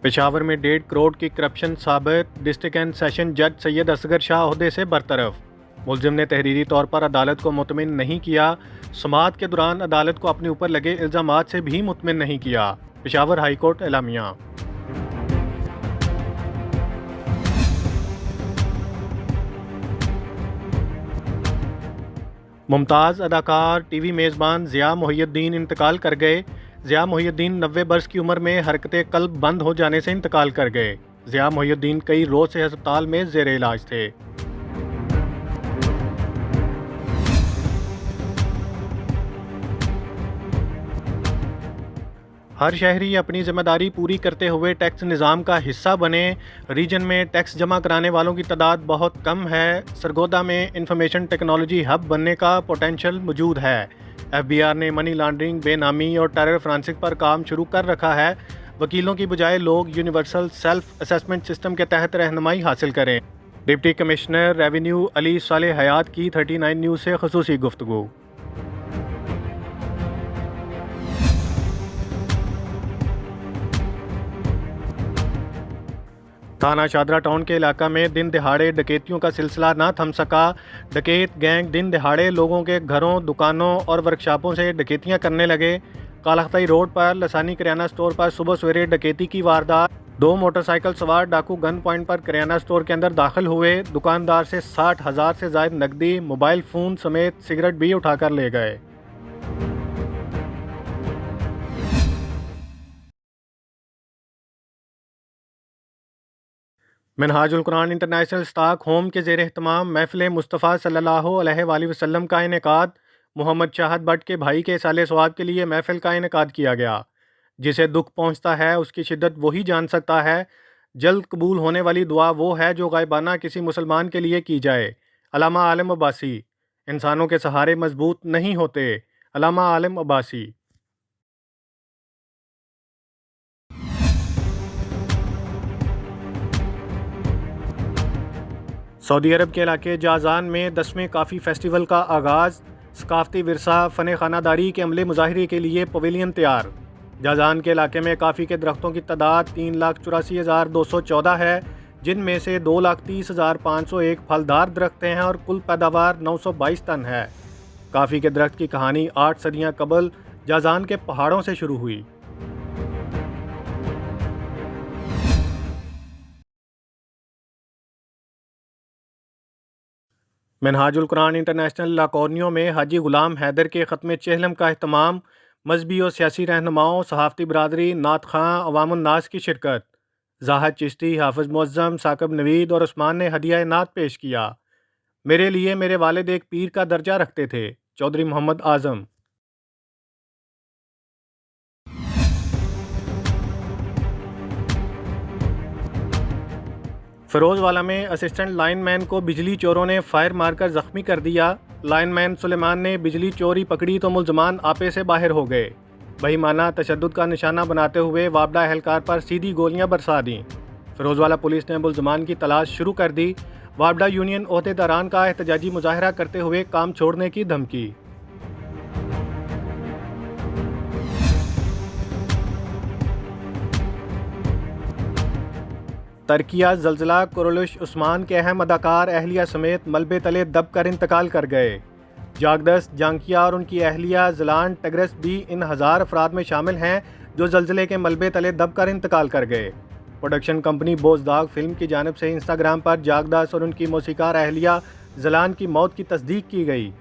पेशावर में 1.5 करोड़ की करप्शन साबित, डिस्ट्रिक्ट एंड सेशन जज सैयद असगर शाह ओहदे से बरतरफ। मुलजिम ने तहरीरी तौर पर अदालत को मुतमिन नहीं किया। समाअत के दौरान अदालत को अपने ऊपर लगे इल्ज़ामात से भी मुतमिन नहीं किया। पेशावर हाई कोर्ट एलामिया। मुमताज़ अदाकार टीवी मेज़बान ज़िया मोहिउद्दीन इंतकाल कर गए। ज़िया मोहिउद्दीन 90 बरस की उम्र में हरकत कल्ब बंद हो जाने से इंतकाल कर गए। ज़िया मोहिउद्दीन कई रोज़ से अस्पताल में ज़ेर इलाज थे। हर शहरी अपनी जिम्मेदारी पूरी करते हुए टैक्स निज़ाम का हिस्सा बने। रीजन में टैक्स जमा कराने वालों की तादाद बहुत कम है। सरगोदा में इंफॉर्मेशन टेक्नोलॉजी हब बनने का पोटेंशियल मौजूद है। FBI ने मनी लॉन्ड्रिंग, बेनामी और टेरर फ्रांसिंग पर काम शुरू कर रखा है। वकीलों की बजाय लोग यूनिवर्सल सेल्फ असेसमेंट सिस्टम के तहत रहनुमाई हासिल करें। डिप्टी कमिश्नर रेवेन्यू अली साले हयात की 39 न्यूज़ से खुसूसी गुफ्तगू। थाना शादरा टाउन के इलाका में दिन दिहाड़े डकैतियों का सिलसिला ना थम सका। डकैत गैंग दिन दिहाड़े लोगों के घरों, दुकानों और वर्कशॉपों से डकैतियां करने लगे। कालाख्ताई रोड पर लसानी किराना स्टोर पर सुबह सवेरे डकैती की वारदात। 2 मोटरसाइकिल सवार डाकू गन पॉइंट पर किराना स्टोर के अंदर दाखिल हुए। दुकानदार से 60,000 से ज़ायद नकदी, मोबाइल फ़ोन समेत सिगरेट भी उठाकर ले गए। Minhajul Quran international stock home के ज़ेर एहतमाम महफ़िल मुस्तफ़ा सल्लल्लाहु अलैहि वसल्लम का इनेकाद। मोहम्मद शाहद भट्ट के भाई के साले सवाब के लिए महफ़िल का इनेकाद किया गया। जिसे दुख पहुंचता है उसकी शिद्दत वही जान सकता है। जल्द कबूल होने वाली दुआ वो है जो गायबाना किसी मुसलमान के लिए की जाए। अल्लामा आलिम अब्बासी। इंसानों के सहारे मजबूत नहीं होते। अल्लामा आलिम अब्बासी। सऊदी अरब के इलाके जाज़ान में 10वें काफ़ी फेस्टिवल का आगाज़। सकाफ़ती विरसा फ़न खानादारी के अमले मुजाहरे के लिए पवेलियन तैयार। जाज़ान के इलाके में काफ़ी के दरख्तों की तादाद 3,84,214 है, जिनमें से 2,30,501 फलदार दरख्त हैं और कुल पैदावार 922 टन है। काफ़ी के दरख्त की कहानी 8 सदियाँ कबल जाज़ान के पहाड़ों से शुरू हुई। मिनहाजुल कुरान इंटरनेशनल लाकौनियों में हाजी गुलाम हैदर के ख़त्म चहलम का अहतमाम। मजहबी और सियासी रहनुमाओं, सहाफ़ती बरदरी, नात खां, अवामुन्नास की शिरकत। ज़ाहिद चिश्ती, हाफिज़ मुअज़्ज़म, साकिब नवीद और उस्मान ने हदिया नात पेश किया। मेरे लिए मेरे वालिद एक पीर का दर्जा रखते थे। चौधरी मोहम्मद आज़म। फ़िरोज़वाला में असिस्टेंट लाइनमैन को बिजली चोरों ने फायर मारकर ज़ख्मी कर दिया। लाइनमैन सुलेमान ने बिजली चोरी पकड़ी तो मुल्ज़मान आपे से बाहर हो गए। बहीमाना तशद्दुद का निशाना बनाते हुए वापडा एहलकार पर सीधी गोलियां बरसा दी। फ़िरोज़वाला पुलिस ने मुल्ज़मान की तलाश शुरू कर दी। वापडा यूनियन ओहदेदारान का एहतजाजी मुजाहरा करते हुए काम छोड़ने की धमकी। तरकिया जल्जला कुरलिश उस्मान के अहम अदाकार अहलिया समेत मलबे तले दब कर इंतकाल कर गए। जागदस जांकिया और उनकी अहलिया जलान टगरस भी इन 1000 अफराद में शामिल हैं जो जल्जले के मलबे तले दब कर इंतकाल कर गए। प्रोडक्शन कंपनी बोजदाग फिल्म की जानिब से इंस्टाग्राम पर जागदस और उनकी मौसीकार अहलिया जलान की मौत की तस्दीक की गई।